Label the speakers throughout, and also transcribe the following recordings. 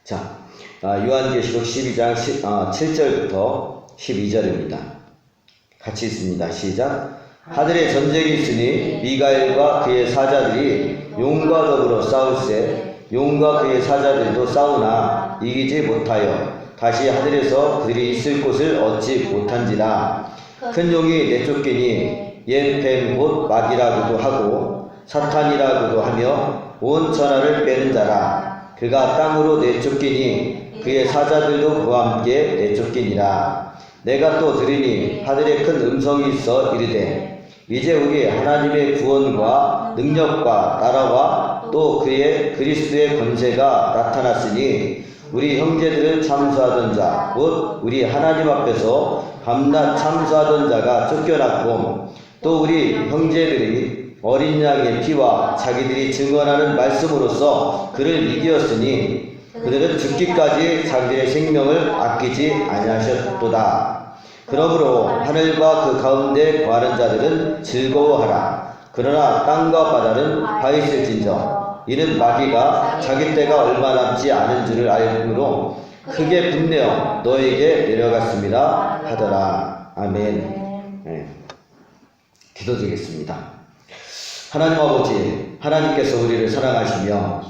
Speaker 1: 자, 요한계시록 12장 7절부터 12절입니다. 같이 있습니다. 시작. 하늘에 전쟁이 있으니 미가엘과 그의 사자들이 용과 더불어 싸울세 용과 그의 사자들도 싸우나 이기지 못하여 다시 하늘에서 그들이 있을 곳을 얻지 못한지라. 큰 용이 내쫓기니 옛 뱀 곧 마귀라고도 하고 사탄이라고도 하며 온 천하를 빼는 자라. 그가 땅으로 내쫓기니 그의 사자들도 그와 함께 내쫓기니라. 내가 또 들으니 하늘에 큰 음성이 있어 이르되 이제 우리 하나님의 구원과 능력과 나라와 또 그의 그리스도의 권세가 나타났으니 우리 형제들을 참수하던 자 곧 우리 하나님 앞에서 밤낮 참수하던 자가 쫓겨났고 또 우리 형제들이 어린 양의 피와 자기들이 증언하는 말씀으로써 그를 이기었으니 그들은 죽기까지 자기들의 생명을 아끼지 아니하셨도다. 그러므로 하늘과 그 가운데 거하는 자들은 즐거워하라. 그러나 땅과 바다는 화 있을진저 이는 마귀가 자기 때가 얼마 남지 않은 줄을 알므로 크게 분내어 너에게 내려갔습니다 하더라. 아멘. 네. 기도드리겠습니다. 하나님 아버지, 하나님께서 우리를 사랑하시며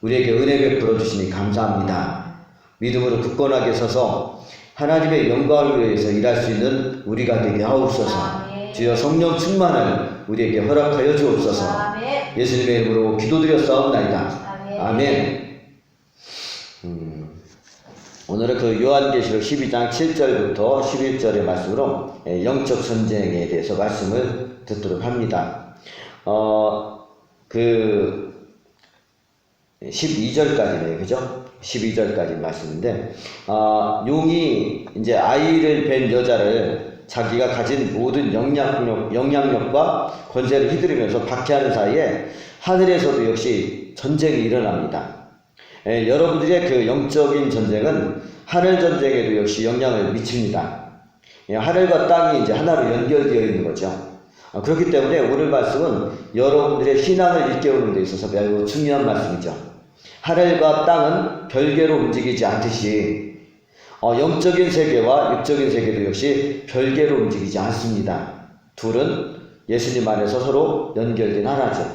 Speaker 1: 우리에게 은혜 베풀어 주시니 감사합니다. 믿음으로 굳건하게 서서 하나님의 영광을 위해서 일할 수 있는 우리가 되게 하옵소서. 주여 성령 충만을 우리에게 허락하여 주옵소서. 예수님의 이름으로 기도드렸사옵나이다. 아멘. 오늘은 그 요한계시록 12장 7절부터 11절의 말씀으로 영적 전쟁에 대해서 말씀을 듣도록 합니다. 12절까지네요. 그죠? 12절까지 말씀인데, 용이 이제 아이를 뵌 여자를 자기가 가진 모든 영향력과 권세를 휘두르면서 박해하는 사이에 하늘에서도 역시 전쟁이 일어납니다. 여러분들의 그 영적인 전쟁은 하늘 전쟁에도 역시 영향을 미칩니다. 하늘과 땅이 이제 하나로 연결되어 있는 거죠. 그렇기 때문에 오늘 말씀은 여러분들의 신앙을 일깨우는 데 있어서 매우 중요한 말씀이죠. 하늘과 땅은 별개로 움직이지 않듯이 영적인 세계와 육적인 세계도 역시 별개로 움직이지 않습니다. 둘은 예수님 안에서 서로 연결된 하나죠.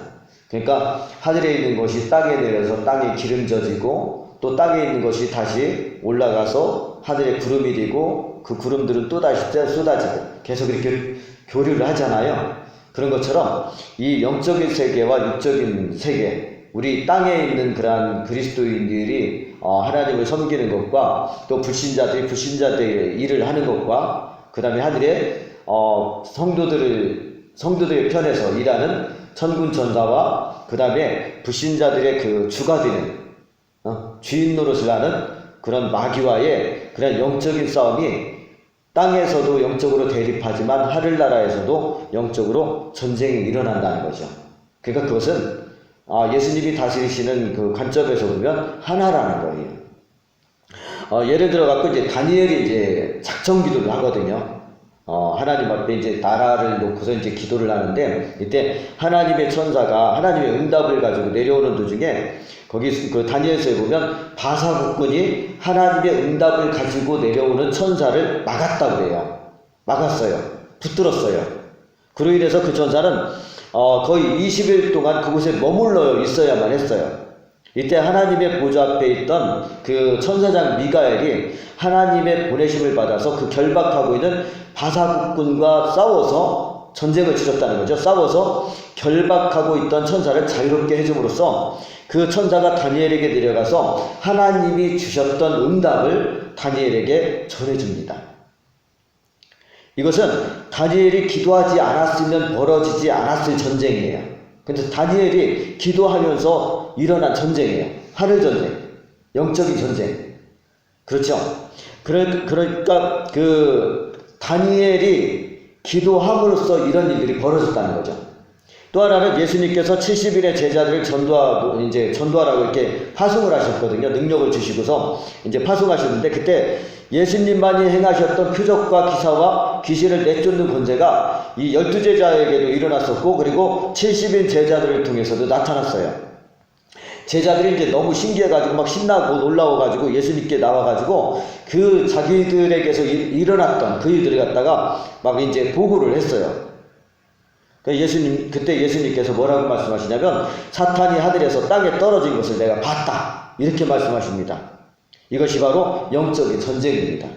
Speaker 1: 그러니까 하늘에 있는 것이 땅에 내려서 땅에 기름져지고 또 땅에 있는 것이 다시 올라가서 하늘에 구름이 되고 그 구름들은 또다시 쏟아지고 계속 이렇게 교류를 하잖아요. 그런 것처럼 이 영적인 세계와 육적인 세계, 우리 땅에 있는 그러한 그리스도인들이 하나님을 섬기는 것과 또 불신자들이 불신자들의 일을 하는 것과 그 다음에 하늘에 성도들의 편에서 일하는 천군 천사와 그 다음에 불신자들의 그 주가 되는 주인 노릇을 하는 그런 마귀와의 그런 영적인 싸움이 땅에서도 영적으로 대립하지만 하늘나라에서도 영적으로 전쟁이 일어난다는 거죠. 그러니까 그것은 예수님이 다스리시는 그 관점에서 보면 하나라는 거예요. 예를 들어 갖고 이제 다니엘이 이제 작정 기도를 하거든요. 하나님 앞에 이제 나라를 놓고서 이제 기도를 하는데 이때 하나님의 천사가 하나님의 응답을 가지고 내려오는 도중에 거기 그 다니엘서에 보면 바사국군이 하나님의 응답을 가지고 내려오는 천사를 막았다고 그래요. 막았어요. 붙들었어요. 그로 인해서 그 천사는 거의 20일 동안 그곳에 머물러 있어야만 했어요. 이때 하나님의 보좌 앞에 있던 그 천사장 미가엘이 하나님의 보내심을 받아서 그 결박하고 있는 바사국군과 싸워서 전쟁을 치렀다는 거죠. 싸워서 결박하고 있던 천사를 자유롭게 해줌으로써 그 천사가 다니엘에게 내려가서 하나님이 주셨던 응답을 다니엘에게 전해줍니다. 이것은 다니엘이 기도하지 않았으면 벌어지지 않았을 전쟁이에요. 근데 다니엘이 기도하면서 일어난 전쟁이에요. 하늘 전쟁, 영적인 전쟁. 그렇죠? 그러니까 그 다니엘이 기도함으로써 이런 일들이 벌어졌다는 거죠. 또 하나는 예수님께서 70일의 제자들을 전도하라고 이렇게 파송을 하셨거든요. 능력을 주시고서 이제 파송하셨는데 그때 예수님만이 행하셨던 표적과 기사와 귀신을 내쫓는 권세가 이 12제자에게도 일어났었고 그리고 70인 제자들을 통해서도 나타났어요. 제자들이 이제 너무 신기해가지고 막 신나고 놀라워가지고 예수님께 나와가지고 그 자기들에게서 일어났던 그 일들을 갖다가 막 이제 보고를 했어요. 그때 예수님께서 뭐라고 말씀하시냐면 사탄이 하늘에서 땅에 떨어진 것을 내가 봤다. 이렇게 말씀하십니다. 이것이 바로 영적인 전쟁입니다.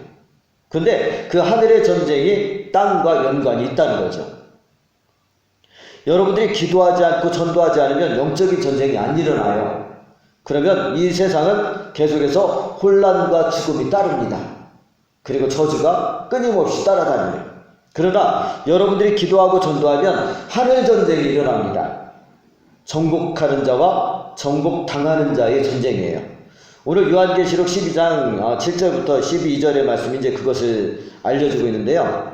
Speaker 1: 근데 그 하늘의 전쟁이 땅과 연관이 있다는 거죠. 여러분들이 기도하지 않고 전도하지 않으면 영적인 전쟁이 안 일어나요. 그러면 이 세상은 계속해서 혼란과 죽음이 따릅니다. 그리고 저주가 끊임없이 따라다녀요. 그러나 여러분들이 기도하고 전도하면 하늘 전쟁이 일어납니다. 정복하는 자와 정복당하는 자의 전쟁이에요. 오늘 요한계시록 12장 7절부터 12절의 말씀이 이제 그것을 알려주고 있는데요.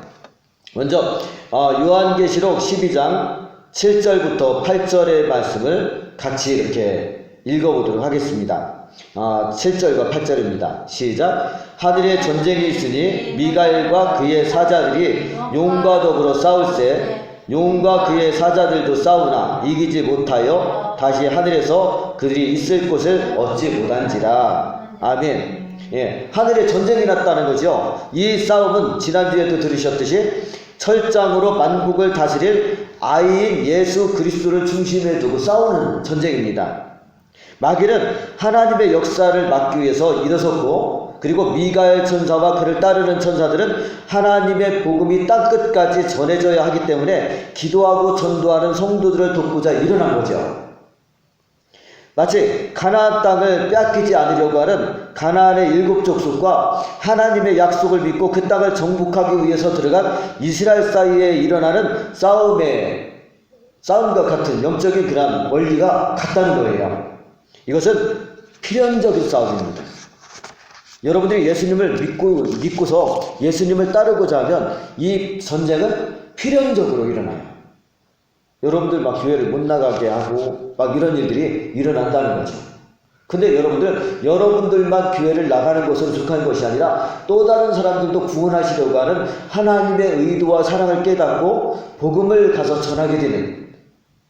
Speaker 1: 먼저 요한계시록 12장 7절부터 8절의 말씀을 같이 이렇게 읽어보도록 하겠습니다. 7절과 8절입니다. 시작. 하늘에 전쟁이 있으니 미가엘과 그의 사자들이 용과 더불어 싸울세 용과 그의 사자들도 싸우나 이기지 못하여 다시 하늘에서 그들이 있을 곳을 얻지 못한지라. 아멘. 예, 하늘에 전쟁이 났다는 거죠. 이 싸움은 지난주에도 들으셨듯이 철장으로 만국을 다스릴 아이인 예수 그리스도를 중심에 두고 싸우는 전쟁입니다. 마귀는 하나님의 역사를 막기 위해서 일어섰고, 그리고 미가엘 천사와 그를 따르는 천사들은 하나님의 복음이 땅끝까지 전해져야 하기 때문에 기도하고 전도하는 성도들을 돕고자 일어난 거죠. 마치 가나안 땅을 빼앗기지 않으려고 하는 가나안의 7 족속과 하나님의 약속을 믿고 그 땅을 정복하기 위해서 들어간 이스라엘 사이에 일어나는 싸움과 같은 영적인 그런 원리가 같다는 거예요. 이것은 필연적인 싸움입니다. 여러분들이 예수님을 믿고서 예수님을 따르고자 하면 이 전쟁은 필연적으로 일어나요. 여러분들 막 교회를 못 나가게 하고 막 이런 일들이 일어난다는 거죠. 근데 여러분들만 교회를 나가는 것으로 속한 것이 아니라 또 다른 사람들도 구원하시려고 하는 하나님의 의도와 사랑을 깨닫고 복음을 가서 전하게 되는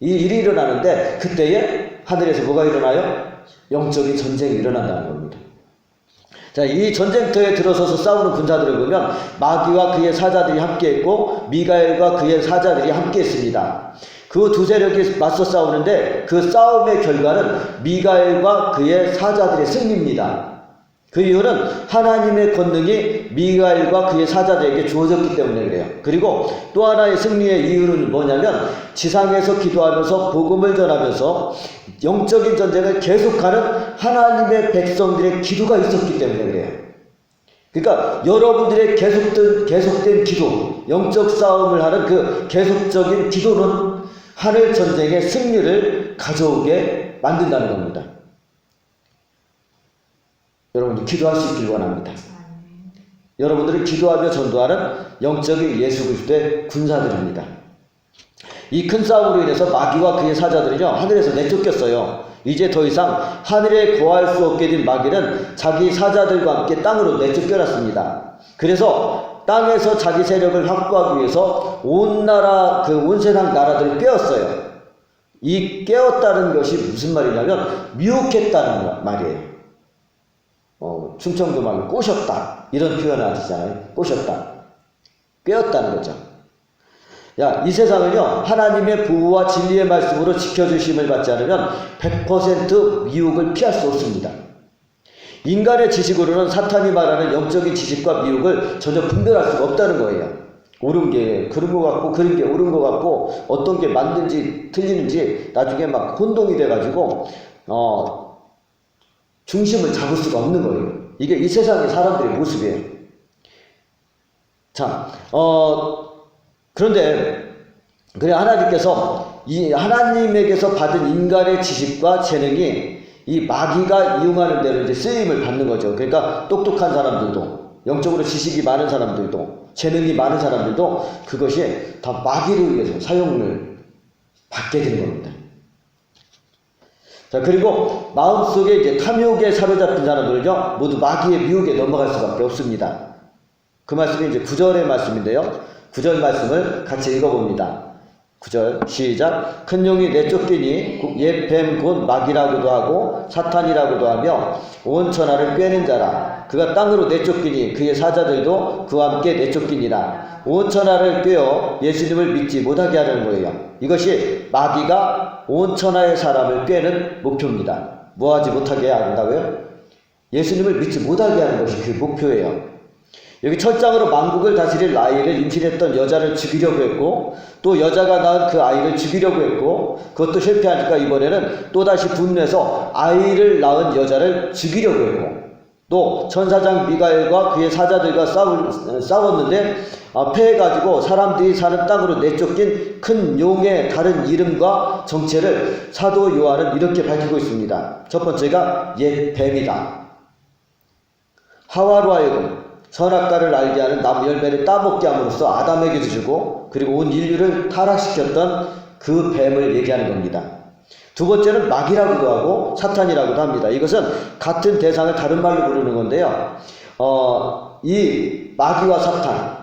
Speaker 1: 이 일이 일어나는데, 그때에 하늘에서 뭐가 일어나요? 영적인 전쟁이 일어난다는 겁니다. 자, 이 전쟁터에 들어서서 싸우는 군사들을 보면 마귀와 그의 사자들이 함께 했고 미가엘과 그의 사자들이 함께 했습니다. 그 두 세력이 맞서 싸우는데 그 싸움의 결과는 미가엘과 그의 사자들의 승리입니다. 그 이유는 하나님의 권능이 미가엘과 그의 사자들에게 주어졌기 때문에 그래요. 그리고 또 하나의 승리의 이유는 뭐냐면 지상에서 기도하면서 복음을 전하면서 영적인 전쟁을 계속하는 하나님의 백성들의 기도가 있었기 때문에 그래요. 그러니까 여러분들의 계속된 기도, 영적 싸움을 하는 그 계속적인 기도는 하늘 전쟁의 승리를 가져오게 만든다는 겁니다. 여러분들 기도할 수 있길 원합니다. 여러분들은 기도하며 전도하는 영적인 예수 그리스도의 군사들입니다. 이 큰 싸움으로 인해서 마귀와 그의 사자들은요, 하늘에서 내쫓겼어요. 이제 더 이상 하늘에 거할 수 없게 된 마귀는 자기 사자들과 함께 땅으로 내쫓겨났습니다. 그래서 땅에서 자기 세력을 확보하기 위해서 온 세상 나라들을 깨웠어요. 이 깨웠다는 것이 무슨 말이냐면 미혹했다는 말이에요. 충청도 말로 꼬셨다, 이런 표현을 하시잖아요. 꼬셨다, 꿰었다는 거죠. 이 세상은요, 하나님의 보호와 진리의 말씀으로 지켜주심을 받지 않으면 100% 미혹을 피할 수 없습니다. 인간의 지식으로는 사탄이 말하는 영적인 지식과 미혹을 전혀 분별할 수가 없다는 거예요. 옳은 게 그런 것 같고 그런 게 옳은 것 같고 어떤 게 맞는지 틀리는지 나중에 막 혼동이 돼가지고 중심을 잡을 수가 없는 거예요. 이게 이 세상의 사람들의 모습이에요. 자, 그런데 그래 하나님께서 이 하나님에게서 받은 인간의 지식과 재능이 이 마귀가 이용하는 대로 이제 쓰임을 받는 거죠. 그러니까 똑똑한 사람들도, 영적으로 지식이 많은 사람들도, 재능이 많은 사람들도 그것이 다 마귀를 위해서 사용을 받게 되는 겁니다. 자, 그리고 마음속에 이제 탐욕에 사로잡힌 사람들은요, 모두 마귀의 미혹에 넘어갈 수밖에 없습니다. 그 말씀이 이제 9절의 말씀인데요. 9절 말씀을 같이 읽어봅니다. 9절 시작. 큰 용이 내쫓기니 옛 뱀 곧 마귀라고도 하고 사탄이라고도 하며 온 천하를 꿰는 자라. 그가 땅으로 내쫓기니 그의 사자들도 그와 함께 내쫓기니라. 온 천하를 꿰어 예수님을 믿지 못하게 하려는 거예요. 이것이 마귀가 온 천하의 사람을 꿰는 목표입니다. 뭐하지 못하게 한다고요? 예수님을 믿지 못하게 하는 것이 그 목표예요. 여기 철장으로 만국을 다스릴 아이를 임신했던 여자를 죽이려고 했고, 또 여자가 낳은 그 아이를 죽이려고 했고, 그것도 실패하니까 이번에는 또다시 분노해서 아이를 낳은 여자를 죽이려고 했고, 또 천사장 미가엘과 그의 사자들과 싸웠는데 패해가지고 사람들이 사는 땅으로 내쫓긴 큰 용의 다른 이름과 정체를 사도 요한은 이렇게 밝히고 있습니다. 첫 번째가 옛 뱀이다. 하와로 하여금 선악과를 알게 하는 나무 열매를 따먹게 함으로써 아담에게도 주고, 그리고 온 인류를 타락시켰던 그 뱀을 얘기하는 겁니다. 두 번째는 마귀라고도 하고 사탄이라고도 합니다. 이것은 같은 대상을 다른 말로 부르는 건데요. 이 마귀와 사탄,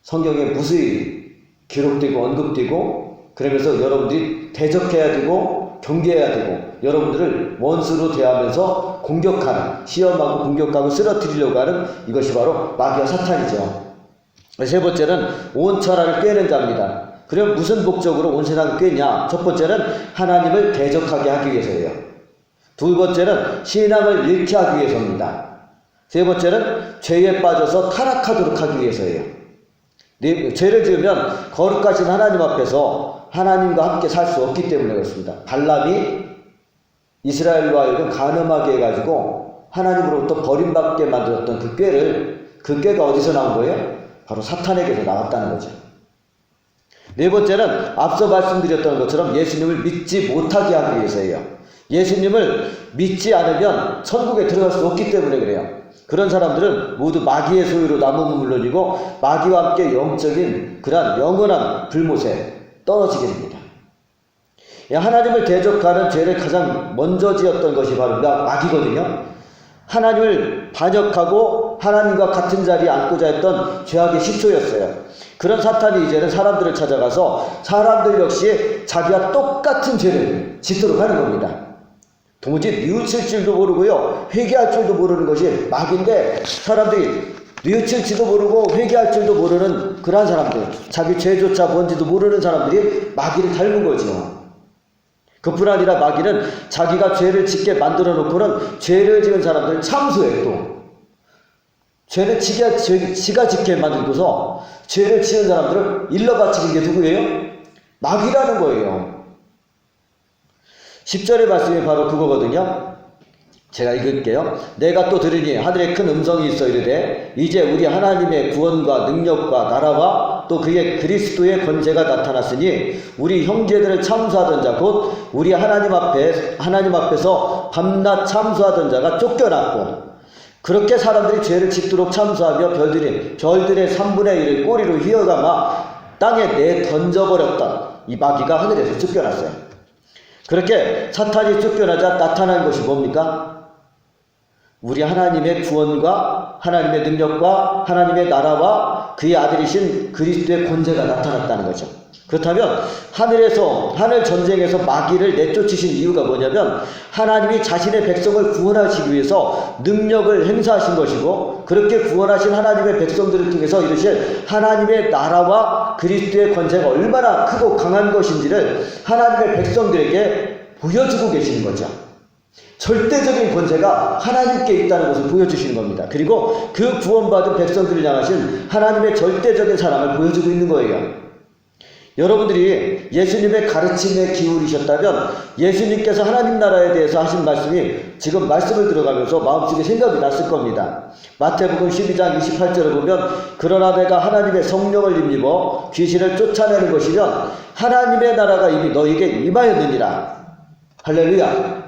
Speaker 1: 성경에 무수히 기록되고 언급되고, 그러면서 여러분들이 대적해야 되고 경계해야 되고, 여러분들을 원수로 대하면서 공격하는, 시험하고 공격하고 쓰러뜨리려고 하는 이것이 바로 마귀와 사탄이죠. 세 번째는 온 천하를 꿰는 자입니다. 그럼 무슨 목적으로 온 세상을 꿰냐? 첫 번째는 하나님을 대적하게 하기 위해서예요. 두 번째는 신앙을 잃게 하기 위해서입니다. 세 번째는 죄에 빠져서 타락하도록 하기 위해서예요. 죄를 지으면 거룩하신 하나님 앞에서 하나님과 함께 살 수 없기 때문에 그렇습니다. 발람이 이스라엘로 하여금 간음하게 해가지고 하나님으로부터 버림받게 만들었던 그 꾀가 어디서 나온 거예요? 바로 사탄에게서 나왔다는 거죠. 네 번째는 앞서 말씀드렸던 것처럼 예수님을 믿지 못하게 하기 위해서예요. 예수님을 믿지 않으면 천국에 들어갈 수 없기 때문에 그래요. 그런 사람들은 모두 마귀의 소유로 남으면 물론이고 마귀와 함께 영적인 그러한 영원한 불못에 떨어지게 됩니다. 하나님을 대적하는 죄를 가장 먼저 지었던 것이 바로 마귀거든요. 하나님을 반역하고 하나님과 같은 자리에 앉고자 했던 죄악의 시초였어요. 그런 사탄이 이제는 사람들을 찾아가서 사람들 역시 자기와 똑같은 죄를 짓도록 하는 겁니다. 도무지 뉘우칠 줄도 모르고요, 회개할 줄도 모르는 것이 마귀인데, 사람들이 뉘우칠지도 모르고 회개할 줄도 모르는 그러한 사람들, 자기 죄조차 뭔지도 모르는 사람들이 마귀를 닮은 거죠. 그뿐 아니라 마귀는 자기가 죄를 짓게 만들어 놓고는 죄를 지은 사람들을 참수해. 또 죄를 지가 짓게 만들고서 죄를 지은 사람들을 일러 바치는 게 누구예요? 마귀라는 거예요. 10절의 말씀이 바로 그거거든요. 제가 읽을게요. 내가 또 들으니 하늘에 큰 음성이 있어 이르되 이제 우리 하나님의 구원과 능력과 나라와 또 그의 그리스도의 권세가 나타났으니 우리 형제들을 참수하던 자 곧 우리 하나님 앞에서 밤낮 참수하던 자가 쫓겨났고, 그렇게 사람들이 죄를 짓도록 참수하며 별들의 3분의 1을 꼬리로 휘어감아 땅에 내던져버렸던 이 마귀가 하늘에서 쫓겨났어요. 그렇게 사탄이 쫓겨나자 나타난 것이 뭡니까? 우리 하나님의 구원과 하나님의 능력과 하나님의 나라와 그의 아들이신 그리스도의 권세가 나타났다는 거죠. 그렇다면 하늘 전쟁에서 마귀를 내쫓으신 이유가 뭐냐면 하나님이 자신의 백성을 구원하시기 위해서 능력을 행사하신 것이고, 그렇게 구원하신 하나님의 백성들을 통해서 이르실 하나님의 나라와 그리스도의 권세가 얼마나 크고 강한 것인지를 하나님의 백성들에게 보여주고 계시는 거죠. 절대적인 권세가 하나님께 있다는 것을 보여주시는 겁니다. 그리고 그 구원받은 백성들을 향하신 하나님의 절대적인 사랑을 보여주고 있는 거예요. 여러분들이 예수님의 가르침에 기울이셨다면 예수님께서 하나님 나라에 대해서 하신 말씀이 지금 말씀을 들어가면서 마음속에 생각이 났을 겁니다. 마태복음 12장 28절을 보면 그러나 내가 하나님의 성령을 힘입어 귀신을 쫓아내는 것이면 하나님의 나라가 이미 너에게 임하였느니라. 할렐루야.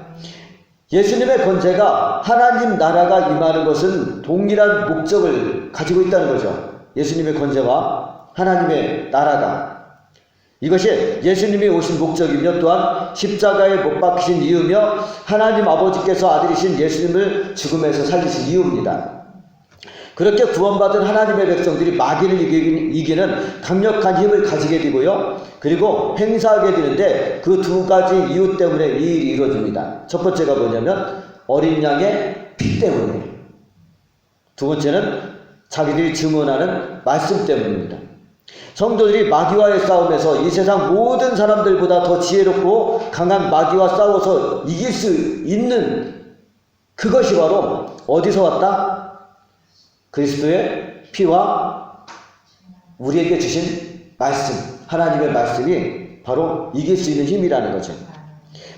Speaker 1: 예수님의 권세가 하나님 나라가 임하는 것은 동일한 목적을 가지고 있다는 거죠. 예수님의 권세와 하나님의 나라가, 이것이 예수님이 오신 목적이며 또한 십자가에 못 박히신 이유며 하나님 아버지께서 아들이신 예수님을 죽음에서 살리신 이유입니다. 그렇게 구원받은 하나님의 백성들이 마귀를 이기는 강력한 힘을 가지게 되고요. 그리고 행사하게 되는데 그 두 가지 이유 때문에 이 일이 이루어집니다. 첫 번째가 뭐냐면 어린 양의 피 때문이에요. 두 번째는 자기들이 증언하는 말씀 때문입니다. 성도들이 마귀와의 싸움에서 이 세상 모든 사람들보다 더 지혜롭고 강한 마귀와 싸워서 이길 수 있는 그것이 바로 어디서 왔다? 그리스도의 피와 우리에게 주신 말씀, 하나님의 말씀이 바로 이길 수 있는 힘이라는 거죠.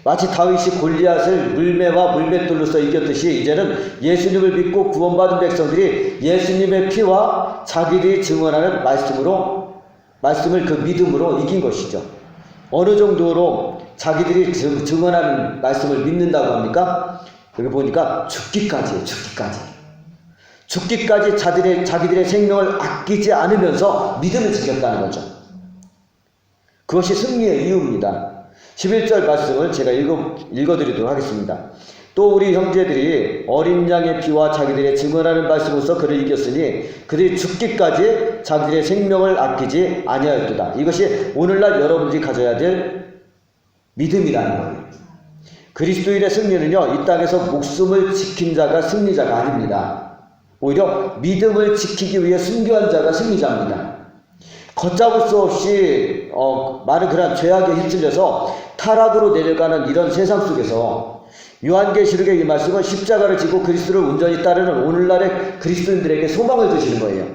Speaker 1: 마치 다윗이 골리앗을 물매와 물맷돌로서 이겼듯이 이제는 예수님을 믿고 구원받은 백성들이 예수님의 피와 자기들이 증언하는 말씀을 그 믿음으로 이긴 것이죠. 어느 정도로 자기들이 증언하는 말씀을 믿는다고 합니까? 여기 보니까 죽기까지예요. 죽기까지 자기들의 생명을 아끼지 않으면서 믿음을 지켰다는 거죠. 그것이 승리의 이유입니다. 11절 말씀을 제가 읽어드리도록 하겠습니다. 또 우리 형제들이 어린 양의 피와 자기들의 증언하는 말씀으로서 그를 이겼으니 그들이 죽기까지 자기들의 생명을 아끼지 아니하였도다. 이것이 오늘날 여러분들이 가져야 될 믿음이라는 거예요. 그리스도인의 승리는요, 이 땅에서 목숨을 지킨 자가 승리자가 아닙니다. 오히려 믿음을 지키기 위해 순교한 자가 승리자입니다. 걷잡을 수 없이 많은 그런 죄악에 휩쓸려서 타락으로 내려가는 이런 세상 속에서 요한계시록의 이 말씀은 십자가를 지고 그리스도를 온전히 따르는 오늘날의 그리스도인들에게 소망을 주시는 거예요.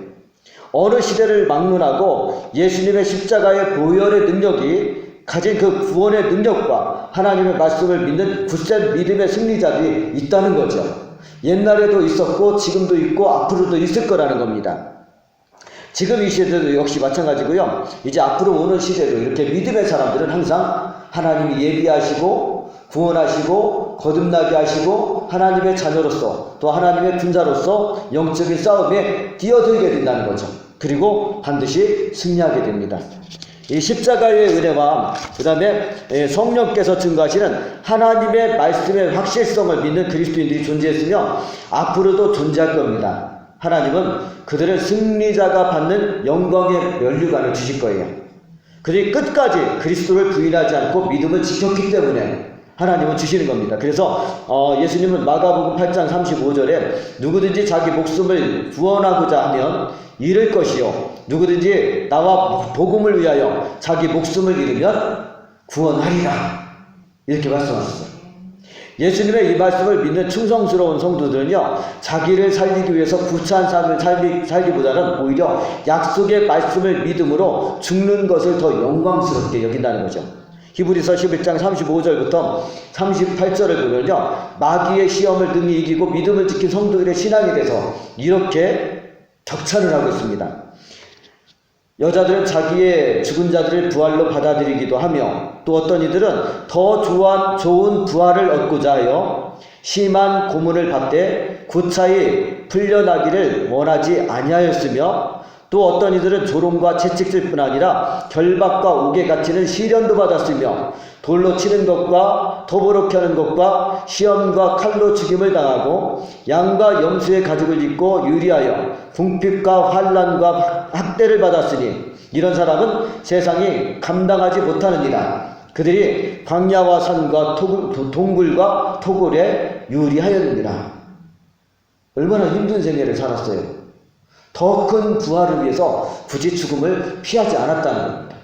Speaker 1: 어느 시대를 막론하고 예수님의 십자가의 보혈의 능력이 가진 그 구원의 능력과 하나님의 말씀을 믿는 굳센 믿음의 승리자들이 있다는 거죠. 옛날에도 있었고 지금도 있고 앞으로도 있을 거라는 겁니다. 지금 이 시대도 역시 마찬가지고요. 이제 앞으로 오는 시대도 이렇게 믿음의 사람들은 항상 하나님이 예비하시고 구원하시고 거듭나게 하시고 하나님의 자녀로서 또 하나님의 군사로서 영적인 싸움에 뛰어들게 된다는 거죠. 그리고 반드시 승리하게 됩니다. 이 십자가의 은혜와 그 다음에 성령께서 증거하시는 하나님의 말씀의 확실성을 믿는 그리스도인들이 존재했으며 앞으로도 존재할 겁니다. 하나님은 그들은 승리자가 받는 영광의 면류관을 주실 거예요. 그들이 끝까지 그리스도를 부인하지 않고 믿음을 지켰기 때문에 하나님은 주시는 겁니다. 그래서 예수님은 마가복음 8장 35절에 누구든지 자기 목숨을 구원하고자 하면 잃을 것이요 누구든지 나와 복음을 위하여 자기 목숨을 잃으면 구원하리라 이렇게 말씀하셨어요. 예수님의 이 말씀을 믿는 충성스러운 성도들은요, 자기를 살리기 위해서 구차한 삶을 살기보다는 오히려 약속의 말씀을 믿음으로 죽는 것을 더 영광스럽게 여긴다는 거죠. 히브리서 11장 35절부터 38절을 보면요, 마귀의 시험을 능히 이기고 믿음을 지킨 성도들의 신앙에 대해서 이렇게 격찬을 하고 있습니다. 여자들은 자기의 죽은 자들을 부활로 받아들이기도 하며 또 어떤 이들은 더 좋은 부활을 얻고자 하여 심한 고문을 받되 구차히 풀려나기를 원하지 아니하였으며 또 어떤 이들은 조롱과 채찍질 뿐 아니라 결박과 옥에 갇히는 시련도 받았으며 돌로 치는 것과 더부룩게 하는 것과 시험과 칼로 죽임을 당하고 양과 염소의 가죽을 입고 유리하여 궁핍과 환난과 학대를 받았으니 이런 사람은 세상이 감당하지 못하느니라. 그들이 광야와 산과 동굴과 토굴에 유리하였느니라. 얼마나 힘든 생애를 살았어요. 더 큰 부활을 위해서 굳이 죽음을 피하지 않았다는 겁니다.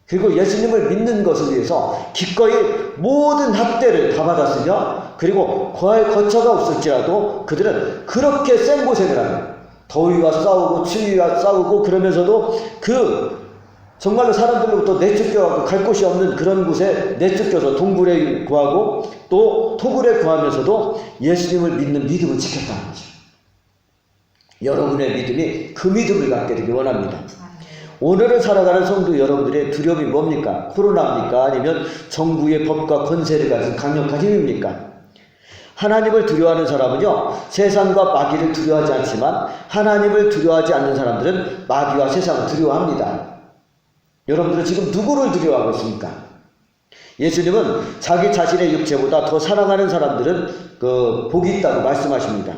Speaker 1: 그리고 예수님을 믿는 것을 위해서 기꺼이 모든 학대를 다 받았으며 그리고 거할 거처가 없을지라도 그들은 그렇게 센 고생을 하는 더위와 싸우고 추위와 싸우고 그러면서도 정말로 사람들로부터 내쫓겨가고 갈 곳이 없는 그런 곳에 내쫓겨서 동굴에 구하고 또 토굴에 구하면서도 예수님을 믿는 믿음을 지켰다는 거죠. 여러분의 믿음이 그 믿음을 갖게 되길 원합니다. 오늘을 살아가는 성도 여러분들의 두려움이 뭡니까? 코로나입니까? 아니면 정부의 법과 권세를 가진 강력한 힘입니까? 하나님을 두려워하는 사람은요, 세상과 마귀를 두려워하지 않지만 하나님을 두려워하지 않는 사람들은 마귀와 세상을 두려워합니다. 여러분들은 지금 누구를 두려워하고 있습니까? 예수님은 자기 자신의 육체보다 더 사랑하는 사람들은 복이 있다고 말씀하십니다.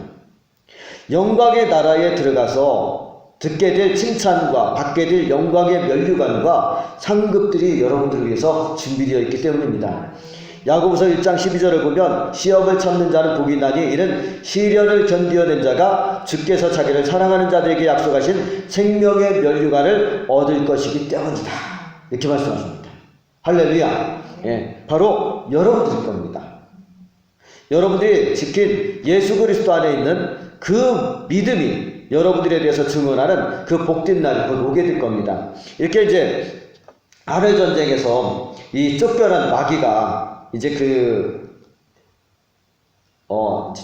Speaker 1: 영광의 나라에 들어가서 듣게 될 칭찬과 받게 될 영광의 면류관과 상급들이 여러분들을 위해서 준비되어 있기 때문입니다. 야고보서 1장 12절을 보면 시험을 참는 자는 복이 나니 이는 시련을 견디어낸 자가 주께서 자기를 사랑하는 자들에게 약속하신 생명의 면류관을 얻을 것이기 때문이다. 이렇게 말씀하십니다. 할렐루야. 예, 바로 여러분들일 겁니다. 여러분들이 지킨 예수 그리스도 안에 있는 그 믿음이 여러분들에 대해서 증언하는 그 복된 날이 곧 오게 될 겁니다. 이렇게 이제 하늘 전쟁에서 이 쫓겨난 마귀가 이제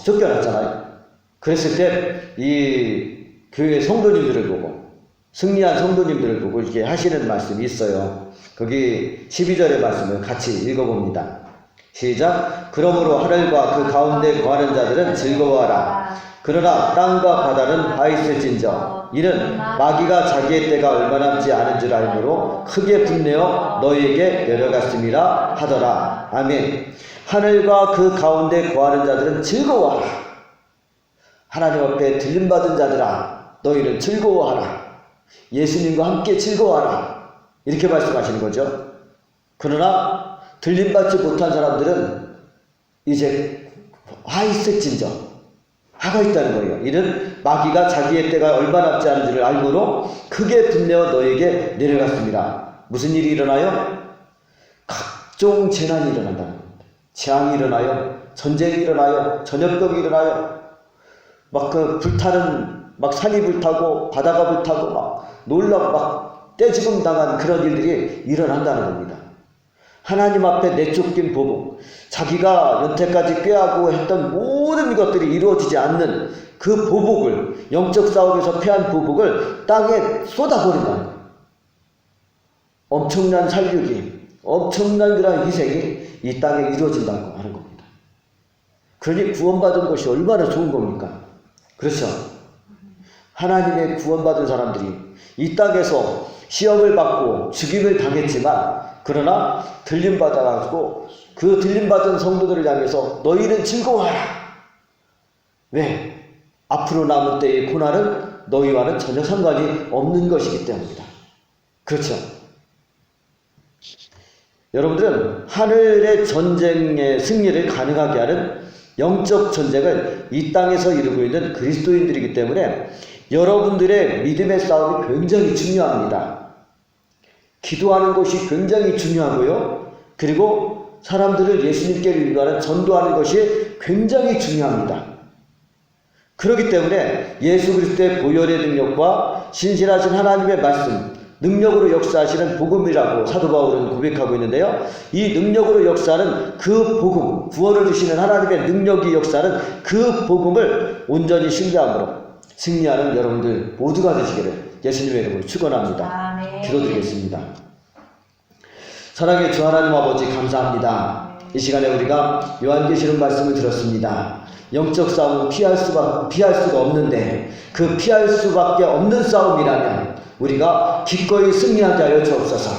Speaker 1: 쫓겨났잖아요. 그랬을 때 이 교회 성도님들을 보고 승리한 성도님들을 보고 이렇게 하시는 말씀이 있어요. 거기 12절의 말씀을 같이 읽어봅니다. 시작. 그러므로 하늘과 그 가운데 거하는 자들은 즐거워하라. 그러나 땅과 바다는 화 있을진저 이는 마귀가 자기의 때가 얼마 남지 않은 줄 알므로 크게 분내어 너희에게 내려갔음이라 하더라. 아멘. 하늘과 그 가운데 거하는 자들은 즐거워하라. 하나님 앞에 들림받은 자들아 너희는 즐거워하라. 예수님과 함께 즐거워하라. 이렇게 말씀하시는 거죠. 그러나 들림받지 못한 사람들은 이제 화 있을진저 화가 있다는 거예요. 이는 마귀가 자기의 때가 얼마 남지 않은 줄을 알므로 크게 분내어 너에게 내려갔습니다. 무슨 일이 일어나요? 각종 재난이 일어난다는 겁니다. 재앙이 일어나요. 전쟁이 일어나요. 전염병이 일어나요. 막 그 불타는 막 산이 불타고 바다가 불타고 막 놀라 막 떼죽음 당한 그런 일들이 일어난다는 겁니다. 하나님 앞에 내쫓긴 보복, 자기가 여태까지 꾀하고 했던 모든 것들이 이루어지지 않는 그 보복을, 영적 싸움에서 패한 보복을 땅에 쏟아버린다는 거예요. 엄청난 살육이, 엄청난 그런 희생이 이 땅에 이루어진다고 하는 겁니다. 그러니 구원받은 것이 얼마나 좋은 겁니까? 그렇죠? 하나님의 구원받은 사람들이 이 땅에서 시험을 받고 죽임을 당했지만 그러나 들림받아가지고 그 들림받은 성도들을 향해서 너희는 즐거워하라. 왜? 앞으로 남은 때의 고난은 너희와는 전혀 상관이 없는 것이기 때문이다. 그렇죠? 여러분들은 하늘의 전쟁의 승리를 가능하게 하는 영적 전쟁을 이 땅에서 이루고 있는 그리스도인들이기 때문에 여러분들의 믿음의 싸움이 굉장히 중요합니다. 기도하는 것이 굉장히 중요하고요. 그리고 사람들을 예수님께로 인도하는 전도하는 것이 굉장히 중요합니다. 그렇기 때문에 예수 그리스도의 보혈의 능력과 신실하신 하나님의 말씀, 능력으로 역사하시는 복음이라고 사도 바울은 고백하고 있는데요. 이 능력으로 역사하는 그 복음, 구원을 주시는 하나님의 능력이 역사하는 그 복음을 온전히 신뢰함으로 승리하는 여러분들 모두가 되시기를 예수님의 이름으로 축원합니다. 기도드리겠습니다. 사랑의 주 하나님 아버지 감사합니다. 이 시간에 우리가 요한계시록 말씀을 들었습니다. 영적 싸움은 피할 수가 없는데 그 피할 수밖에 없는 싸움이라면 우리가 기꺼이 승리하게 하여 주옵소서.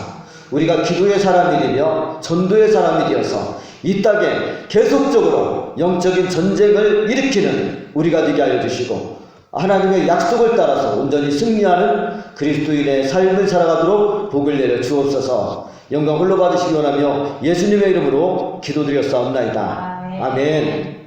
Speaker 1: 우리가 기도의 사람이 되며 전도의 사람이 되어서 이 땅에 계속적으로 영적인 전쟁을 일으키는 우리가 되게 하여 주시고 하나님의 약속을 따라서 온전히 승리하는 그리스도인의 삶을 살아가도록 복을 내려 주옵소서. 영광 홀로 받으시기 원하며 예수님의 이름으로 기도드렸사옵나이다. 아멘.